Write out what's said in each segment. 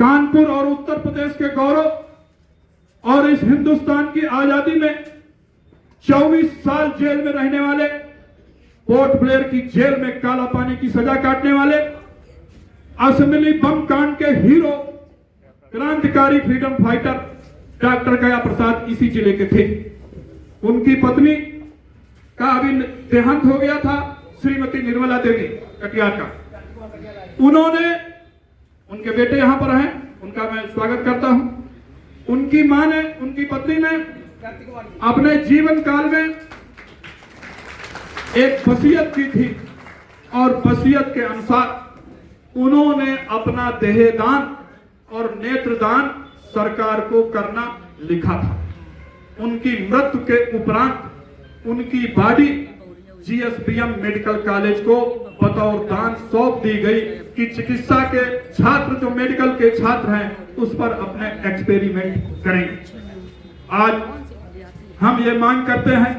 कानपुर और उत्तर प्रदेश के गौरव और इस हिंदुस्तान की आजादी में 24 साल जेल में रहने वाले, पोर्ट ब्लेयर की जेल में काला पानी की सजा काटने वाले, असेंबली बम कांड के हीरो, क्रांतिकारी फ्रीडम फाइटर डॉक्टर गया प्रसाद इसी जिले के थे। उनकी पत्नी का अभी देहांत हो गया था, श्रीमती निर्मला देवी कटियार का। उन्होंने, उनके बेटे यहां पर हैं, उनका मैं स्वागत करता हूं। उनकी मां ने, उनकी पत्नी ने अपने जीवन काल में एक वसीयत की थी और वसीयत के अनुसार उन्होंने अपना देहदान और नेत्रदान सरकार को करना लिखा था। उनकी मृत्यु के उपरांत उनकी बॉडी जीएसबीएम मेडिकल कॉलेज को बतौर दान सौंप दी गई कि चिकित्सा के छात्र, जो मेडिकल के छात्र हैं, उस पर अपने एक्सपेरिमेंट करेंगे। आज हम ये मांग करते हैं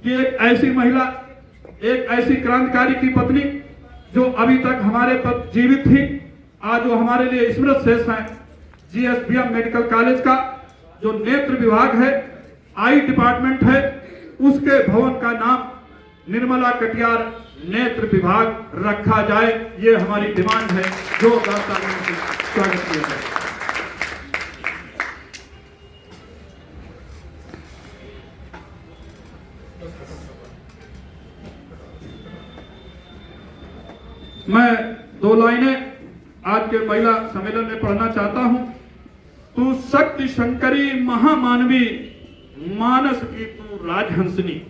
कि एक ऐसी महिला, एक ऐसी क्रांतिकारी की पत्नी जो अभी तक हमारे पर जीवित थी, आज वो हमारे लिए स्मृत शेष हैं। जीएसबीएम मेडिकल कॉलेज का जो नेत्र विभाग है, आई डिपार्टमेंट है, उसके भवन का नाम निर्मला कटियार नेत्र विभाग रखा जाए। ये हमारी डिमांड है, जो स्वागत किया जाए। मैं 2 लाइनें आज के महिला सम्मेलन में पढ़ना चाहता हूं। तू शक्ति शंकरी महामानवी, मानस की तू राजहंसनी।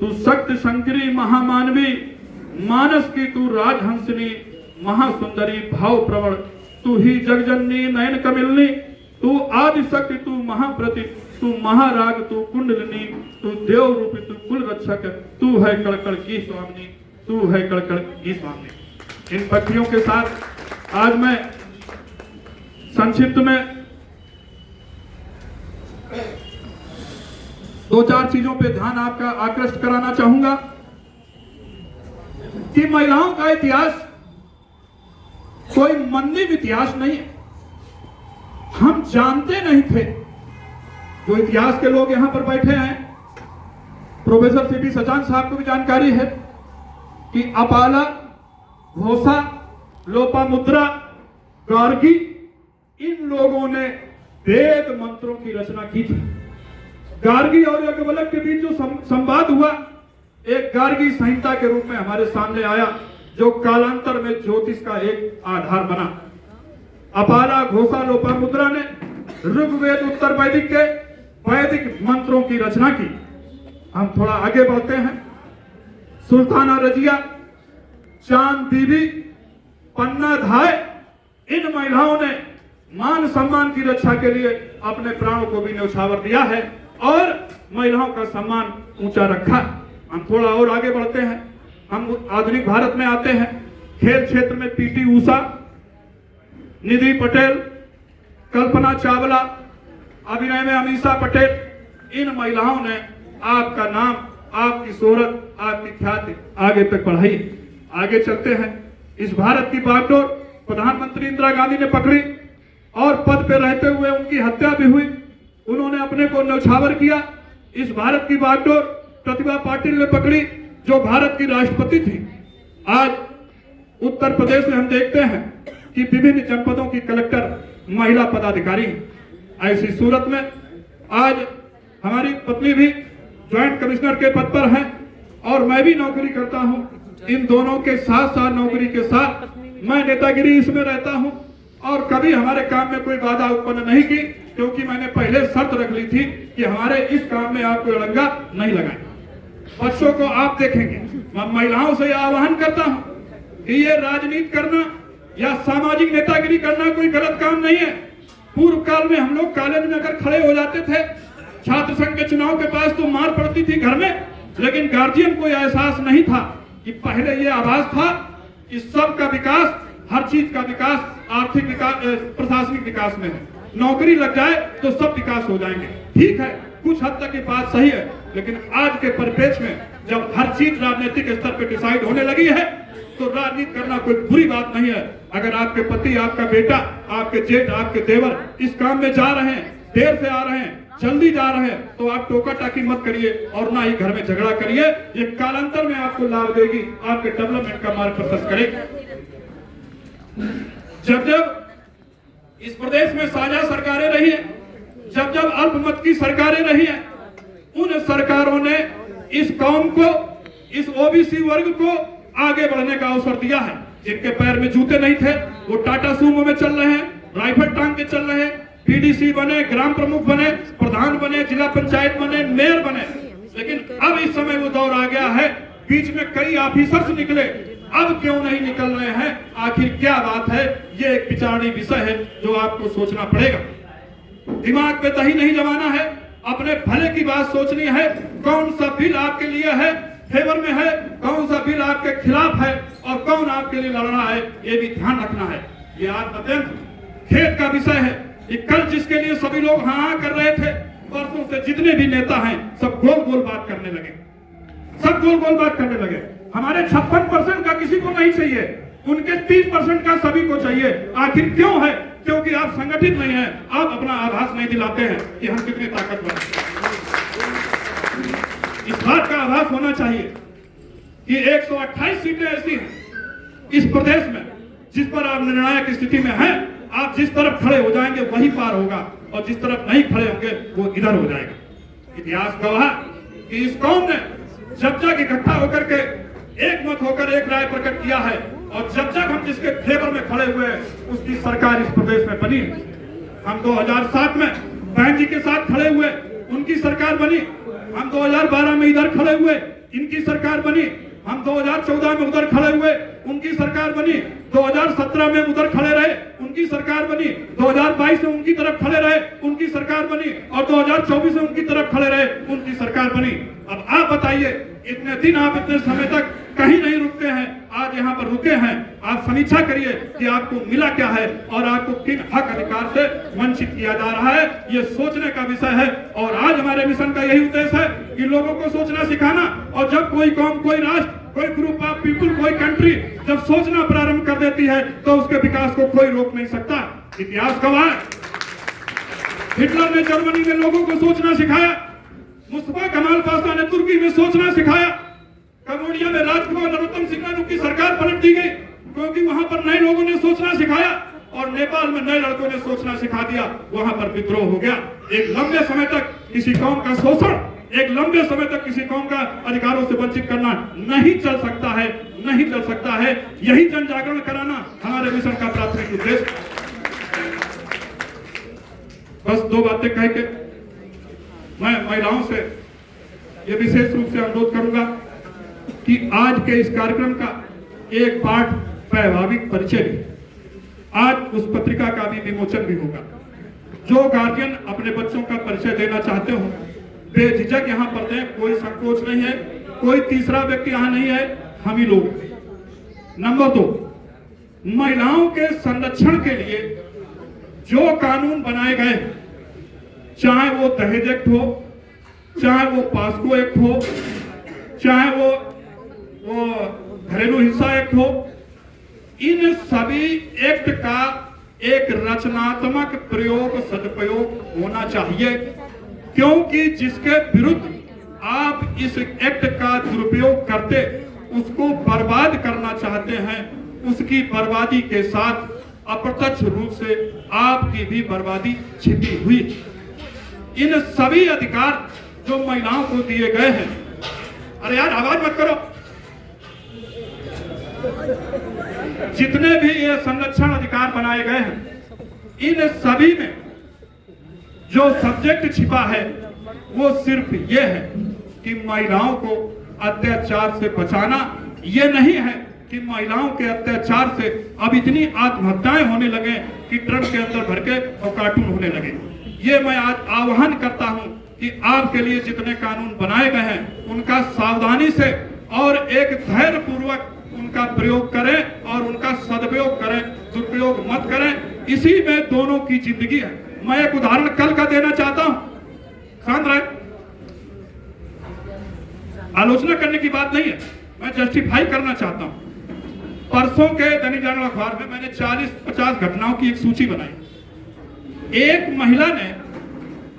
तू शक्ति शंकरी महामानवी, मानस की तू राजहंसनी, महासुंदरी भाव प्रवण, तू ही जगजननी नयन कमिलनी, तू आदि शक्ति, तू महाप्रति, तू महाराग, तू कुंडलिनी, तू देव रूपी, तू कुल रक्षक, तू है कड़कड़ की स्वामिनी, तू है कड़कड़ की स्वामिनी। इन पत्रियों के साथ आज मैं संक्षिप्त में 2-4 चीजों पे ध्यान आपका आकृष्ट कराना चाहूंगा कि महिलाओं का इतिहास कोई मंदिर इतिहास नहीं है। हम जानते नहीं थे, जो इतिहास के लोग यहां पर बैठे हैं, प्रोफेसर सीपी सचान साहब को भी जानकारी है कि अपाला, घोषा, लोपामुद्रा, गार्गी, इन लोगों ने वेद मंत्रों की रचना की थी। गार्गी और याज्ञवल्क्य के बीच जो संवाद हुआ, एक गार्गी संहिता के रूप में हमारे सामने आया, जो कालांतर में ज्योतिष का एक आधार बना। अपाला, घोषा, लोपामुद्रा ने ऋग्वेद, उत्तर वैदिक के वैदिक मंत्रों की रचना की। हम थोड़ा आगे बढ़ते हैं। सुल्ताना रजिया, चांद बीबी, पन्ना धाय, इन महिलाओं ने मान सम्मान की रक्षा के लिए अपने प्राणों को भी न्यौछावर दिया है और महिलाओं का सम्मान ऊंचा रखा। हम थोड़ा और आगे बढ़ते हैं। हम आधुनिक भारत में आते हैं। खेल क्षेत्र में पीटी ऊषा, निधि पटेल, कल्पना चावला, अभिनय में अमीषा पटेल, इन महिलाओं ने आपका नाम, आपकी शोहरत, आपकी ख्याति आगे तक बढ़ाई। आगे चलते हैं। इस भारत की बागडोर प्रधानमंत्री इंदिरा गांधी ने पकड़ी और पद पे रहते हुए उनकी हत्या भी हुई। उन्होंने अपने को न्यौछावर किया। इस भारत की बागडोर प्रतिभा पाटिल ने पकड़ी, जो भारत की राष्ट्रपति थी। आज उत्तर प्रदेश में हम देखते हैं कि विभिन्न जनपदों की कलेक्टर महिला पदाधिकारी हैं। ऐसी सूरत में आज हमारी पत्नी भी ज्वाइंट कमिश्नर के पद पर है और मैं भी नौकरी करता हूं। इन दोनों के साथ साथ नौकरी के साथ मैं नेतागिरी इसमें रहता हूं और कभी हमारे काम में कोई बाधा उत्पन्न नहीं की, क्योंकि मैंने पहले शर्त रख ली थी कि हमारे इस काम में आप कोई अड़ंगा नहीं लगाएंगे। बच्चों को आप देखेंगे। मैं महिलाओं से आह्वान करता हूं कि ये राजनीति करना या सामाजिक नेतागिरी करना कोई गलत काम नहीं है। पूर्व काल में हम लोग कॉलेज में अगर खड़े हो जाते थे, छात्र संघ के चुनाव के पास तो मार पड़ती थी घर में, लेकिन गार्जियन को एहसास नहीं था कि पहले ये आवाज था कि सबका विकास, हर चीज का विकास आर्थिक विकास, प्रशासनिक विकास में है। नौकरी लग जाए तो सब विकास हो जाएंगे। ठीक है, कुछ हद तक ये बात सही है, लेकिन आज के परिप्रेक्ष्य में जब हर चीज राजनीतिक स्तर पर डिसाइड होने लगी है, तो राजनीति करना कोई बुरी बात नहीं है। अगर आपके पति, आपका बेटा, आपके जेठ, आपके देवर इस काम में जा रहे हैं, देर से आ रहे हैं, जल्दी जा रहे हैं, तो आप टोका टाकी मत करिए और ना ही घर में झगड़ा करिए। ये कालांतर में आपको लाभ देगी, आपके डेवलपमेंट का मार्ग प्रशस्त करेगी। जब जब इस प्रदेश में साझा सरकारें रही है, जब जब अल्पमत की सरकारें रही है, उन सरकारों ने इस कौम को, इस ओबीसी वर्ग को आगे बढ़ने का अवसर दिया है। जिनके पैर में जूते नहीं थे वो टाटा सूमो में चल रहे हैं, राइफल टांग के चल रहे हैं, पीडीसी बने, ग्राम प्रमुख बने, प्रधान बने, जिला पंचायत बने, मेयर बने। लेकिन अब इस समय वो दौर आ गया है, बीच में कई ऑफिसर्स निकले, अब क्यों नहीं निकल रहे हैं, आखिर क्या बात है? ये एक विचारणीय विषय है जो आपको सोचना पड़ेगा। दिमाग पे दही नहीं जमाना है, अपने भले की बात सोचनी है। कौन सा बिल आपके लिए है, फेवर में है, कौन सा बिल आपके खिलाफ है और कौन आपके लिए लड़ रहा है, ये भी ध्यान रखना है। ये आज अत्यंत खेद का विषय है कि कल जिसके लिए सभी लोग हाँ कर रहे थे, परसों से जितने भी नेता हैं सब गोल गोल बात करने लगे, सब गोल गोल बात करने लगे। हमारे 56% का किसी को नहीं चाहिए, उनके 30% का सभी को चाहिए। आखिर क्यों है? क्योंकि आप संगठित नहीं हैं, आप अपना आभास नहीं दिलाते हैं कि हम कितने ताकतवर हैं। इस बात का आभास होना चाहिए कि 128 सीटें ऐसी हैं इस प्रदेश में जिस पर आप निर्णायक स्थिति में हैं। आप जिस तरफ खड़े हो जाएंगे वही पार होगा और जिस तरफ नहीं खड़े होंगे वो इधर हो जाएगा। इतिहास गवाह कि इस कौम ने जब तक इकट्ठा होकर के एक मत होकर एक राय प्रकट किया है और जब तक हम जिसके फेवर में खड़े हुए उसकी सरकार इस प्रदेश में बनी। हम 2007 में बहन जी के साथ खड़े हुए, उनकी सरकार बनी। हम 2012 में इधर खड़े हुए, इनकी सरकार बनी। हम 2014 में उधर खड़े हुए, उनकी सरकार बनी। 2017 में उधर खड़े रहे, उनकी सरकार बनी। 2022 में उनकी तरफ खड़े रहे, उनकी सरकार बनी और 2024 में उनकी तरफ खड़े रहे, उनकी सरकार बनी। अब आप बताइए, इतने दिन आप इतने समय तक कहीं नहीं रुकते हैं, आज यहाँ पर रुके हैं। आप समीक्षा करिए कि आपको मिला क्या है और आपको किन हक अधिकार से वंचित किया जा रहा है। ये सोचने का विषय है और आज हमारे मिशन का यही उद्देश्य है कि लोगों को सोचना सिखाना। और जब कोई कौम, कोई राष्ट्र, कोई ग्रुप ऑफ पीपुल, कोई कंट्री जब सोचना प्रारंभ कर देती है तो उसके विकास को कोई रोक नहीं सकता। इतिहास गवाह है, हिटलर ने जर्मनी में लोगों को सोचना सिखाया, मुस्तफा कमाल पाशा ने तुर्की में सोचना सिखाया, कंबोडिया में राजकुमार नरोत्तम सिंह की सरकार पलट दी गई क्योंकि वहां पर नए लोगों ने सोचना सिखाया और नेपाल में नए लड़कों ने सोचना सिखा दिया, वहां पर विद्रोह हो गया। एक लंबे समय तक किसी कौम का शोषण, एक लंबे समय तक किसी कौम का अधिकारों से वंचित करना नहीं चल सकता है, नहीं चल सकता है। यही जन जागरण कराना हमारे मिशन का प्राथमिक उद्देश्य। बस दो बातें कह के मैं महिलाओं से ये विशेष रूप से अनुरोध करूंगा कि आज के इस कार्यक्रम का एक पाठ वैवाहिक परिचय भी, आज उस पत्रिका का भी विमोचन भी होगा। जो गार्जियन अपने बच्चों का परिचय देना चाहते हो बेझिझक यहाँ पर दें, कोई संकोच नहीं है, कोई तीसरा व्यक्ति यहाँ नहीं है, हम ही लोग। नंबर 2, महिलाओं के संरक्षण के लिए जो कानून बनाए गए, चाहे वो दहेज एक्ट हो, चाहे वो पास्को एक्ट हो, चाहे वो घरेलू हिंसा एक्ट हो, इन सभी एक्ट का एक रचनात्मक प्रयोग, सदुपयोग होना चाहिए। क्योंकि जिसके विरुद्ध आप इस एक्ट का दुरुपयोग करते, उसको बर्बाद करना चाहते हैं, उसकी बर्बादी के साथ अप्रत्यक्ष रूप से आपकी भी बर्बादी छिपी हुई। इन सभी अधिकार जो महिलाओं को दिए गए हैं, अरे यार आवाज मत करो, जितने भी ये संरक्षण अधिकार बनाए गए हैं, इन सभी में जो सब्जेक्ट छिपा है वो सिर्फ ये है कि महिलाओं को अत्याचार से बचाना। ये नहीं है कि महिलाओं के अत्याचार से अब इतनी आत्महत्याएं होने लगे कि ट्रक के अंदर भर के और कार्टून होने लगे। ये मैं आज आह्वान करता हूं कि आपके लिए जितने कानून बनाए गए हैं उनका सावधानी से और एक धैर्य पूर्वक उनका प्रयोग करें और उनका सदुपयोग करें, दुरुपयोग मत करें। इसी में दोनों की जिंदगी है। मैं एक उदाहरण कल का देना चाहता हूं, शांत रहे, आलोचना करने की बात नहीं है, मैं जस्टिफाई करना चाहता हूं। परसों के दैनिक जागरण अखबार में मैंने 40-50 घटनाओं की एक सूची बनाई। एक महिला ने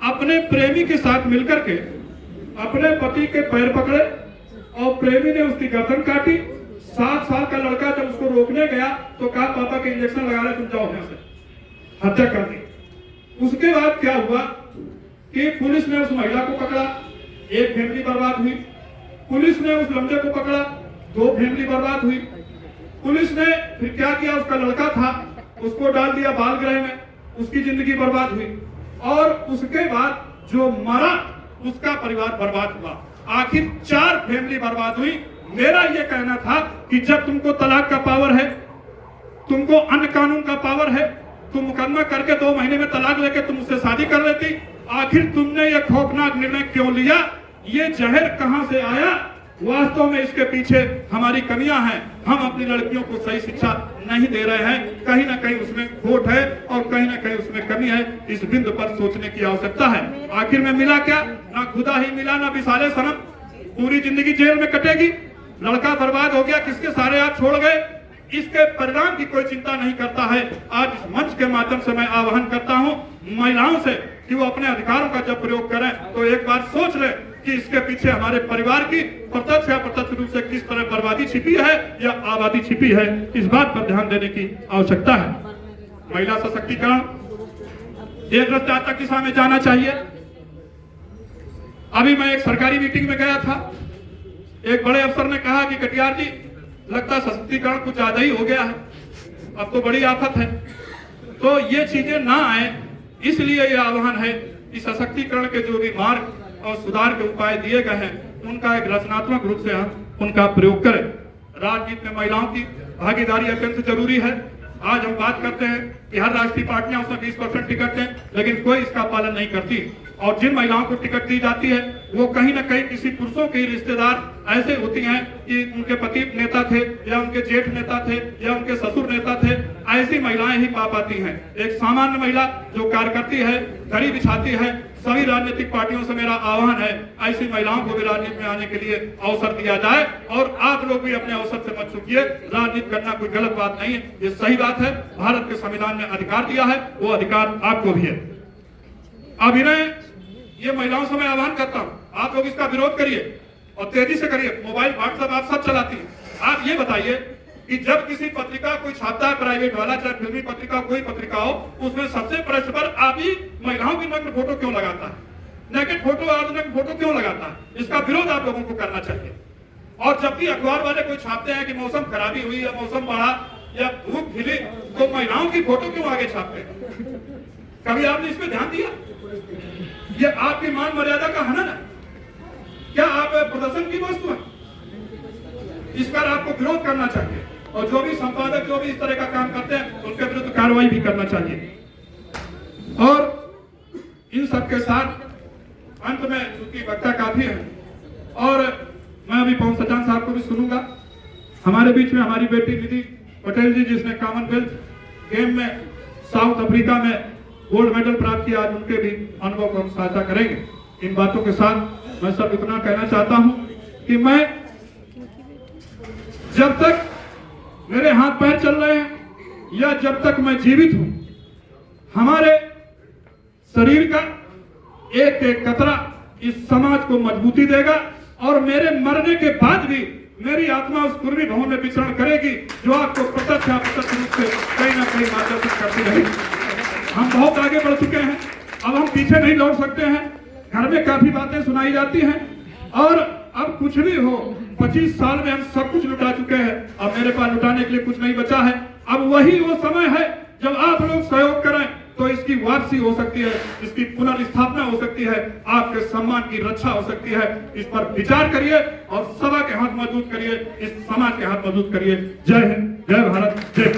अपने प्रेमी के साथ मिलकर के अपने पति के पैर पकड़े और प्रेमी ने उसकी गर्दन काटी। 7 साल का लड़का जब उसको रोकने गया तो कहा पापा के इंजेक्शन लगा रहे, तुम जाओ यहाँ से, हत्या कर दी। उसके बाद क्या हुआ कि पुलिस ने उस महिला को पकड़ा, एक फैमिली बर्बाद हुई। पुलिस ने उस लड़के को पकड़ा, 2 फैमिली बर्बाद हुई। पुलिस ने फिर क्या किया, उसका लड़का था उसको डाल दिया बाल गृह में, उसकी जिंदगी बर्बाद हुई। और उसके बाद जो मरा उसका परिवार बर्बाद हुआ। आखिर 4 फैमिली बर्बाद हुई। मेरा यह कहना था कि जब तुमको तलाक का पावर है, तुमको अन्य कानून का पावर है, तुम मुकदमा करके 2 महीने में तलाक लेके तुम उससे शादी कर लेती। आखिर तुमने यह खौफनाक निर्णय क्यों लिया? ये जहर कहां से आया? वास्तव में इसके पीछे हमारी कमियां हैं। हम अपनी लड़कियों को सही शिक्षा नहीं दे रहे हैं। कहीं ना कहीं उसमें खोट है और कहीं ना कहीं उसमें कमी है। इस बिंदु पर सोचने की आवश्यकता है। आखिर में मिला क्या? ना खुदा ही मिला, ना विसाले सनम। पूरी जिंदगी जेल में कटेगी। लड़का बर्बाद हो गया, किसके सारे आप छोड़ गए, इसके परिणाम की कोई चिंता नहीं करता है। आज इस मंच के माध्यम से मैं आह्वान करता हूं महिलाओं से कि वो अपने अधिकारों का जब प्रयोग करें तो एक बार सोच ले कि इसके पीछे हमारे परिवार की प्रत्यक्ष या अप्रत्यक्ष रूप से किस तरह बर्बादी छिपी है या आबादी छिपी है। इस बात पर ध्यान देने की आवश्यकता है। महिला सशक्तिकरण एक रफ्तार दिशा में जाना चाहिए। अभी मैं एक सरकारी मीटिंग में गया था। एक बड़े अफसर ने कहा कि कटियार जी, लगता सशक्तिकरण कुछ ज्यादा ही हो गया है, अब तो बड़ी आफत है। तो ये चीजें ना आए, इसलिए ये आह्वान है कि सशक्तिकरण के जो भी मार्ग और सुधार के उपाय दिए गए हैं उनका एक रचनात्मक रूप से हम उनका प्रयोग करें। राजनीति में महिलाओं की भागीदारी अत्यंत जरूरी है। आज हम बात करते हैं कि हर राष्ट्रीय पार्टियां उसमें 20% टिकट दें, लेकिन कोई इसका पालन नहीं करती। और जिन महिलाओं को टिकट दी जाती है वो कहीं ना कहीं किसी पुरुषों के रिश्तेदार ऐसे होती हैं कि उनके पति नेता थे या उनके जेठ नेता थे या उनके ससुर नेता थे। ऐसी महिलाएं ही पा पाती हैं। एक सामान्य महिला जो कार्य करती है, दरी बिछाती है, सभी राजनीतिक पार्टियों से मेरा आह्वान है ऐसी महिलाओं को भी राजनीति में आने के लिए अवसर दिया जाए। और आप लोग भी अपने अवसर से मत चूकिए। राजनीति करना कोई गलत बात नहीं है, ये सही बात है। भारत के संविधान ने अधिकार दिया है, वो अधिकार आपको भी है। अभिनय ये महिलाओं से मैं आह्वान करता हूं, आप लोग इसका विरोध करिए और तेजी से करिए। मोबाइल व्हाट्सएप आप सब चलाती हैं। आप ये बताइए कि जब किसी पत्रिका कोई छापता है, प्राइवेट वाला चाहे फिल्मी पत्रिका कोई पत्रिका हो, उसमें सबसे पृष्ठ पर आप ही महिलाओं की नग्न फोटो क्यों लगाता है, नेकेड फोटो और नग्न फोटो क्यों लगाता है? इसका विरोध आप लोगों को करना चाहिए। और जब भी अखबार वाले कोई छापते हैं कि मौसम खराबी हुई या मौसम बढ़ा या धूप खिली, तो महिलाओं की फोटो क्यों आगे छापते हैं? कभी आपने इस पर ध्यान दिया? ये आपकी मान मर्यादा का हनन है। क्या आप प्रदर्शन की वस्तु है? इस पर आपको विरोध करना चाहिए और जो भी संपादक जो भी इस तरह का काम करते हैं उनके विरुद्ध कार्रवाई भी करना चाहिए। और इन सब के साथ अंत में, चूंकि वक्ता काफी है और मैं अभी पवन सचान साहब को भी सुनूंगा। हमारे बीच में हमारी बेटी निधि पटेल जी, जिसने कॉमनवेल्थ गेम में साउथ अफ्रीका में गोल्ड मेडल प्राप्त किया, आज उनके भी अनुभव को हम साझा करेंगे। इन बातों के साथ मैं सब इतना कहना चाहता हूं कि मैं जब तक मेरे हाथ पैर चल रहे हैं या जब तक मैं जीवित हूं, हमारे शरीर का एक एक कतरा इस समाज को मजबूती देगा। और मेरे मरने के बाद भी मेरी आत्मा उस कुर्मी भवन में विचरण करेगी जो आपको प्रत्यक्ष या अप्रत्यक्ष रूप से कहीं ना कहीं मार्गदर्शन करती रहेगी। हम बहुत आगे बढ़ चुके हैं, अब हम पीछे नहीं लौट सकते हैं। घर में काफी बातें सुनाई जाती हैं और अब कुछ भी हो, 25 साल में हम सब कुछ लुटा चुके हैं। अब मेरे पास लुटाने के लिए कुछ नहीं बचा है। अब वही वो समय है जब आप लोग सहयोग करें तो इसकी वापसी हो सकती है, इसकी पुनर्स्थापना हो सकती है, आपके सम्मान की रक्षा हो सकती है। इस पर विचार करिए और सभा के हाथ मजबूत करिए, इस समाज के हाथ मजबूत करिए। जय हिंद, जय भारत, जय।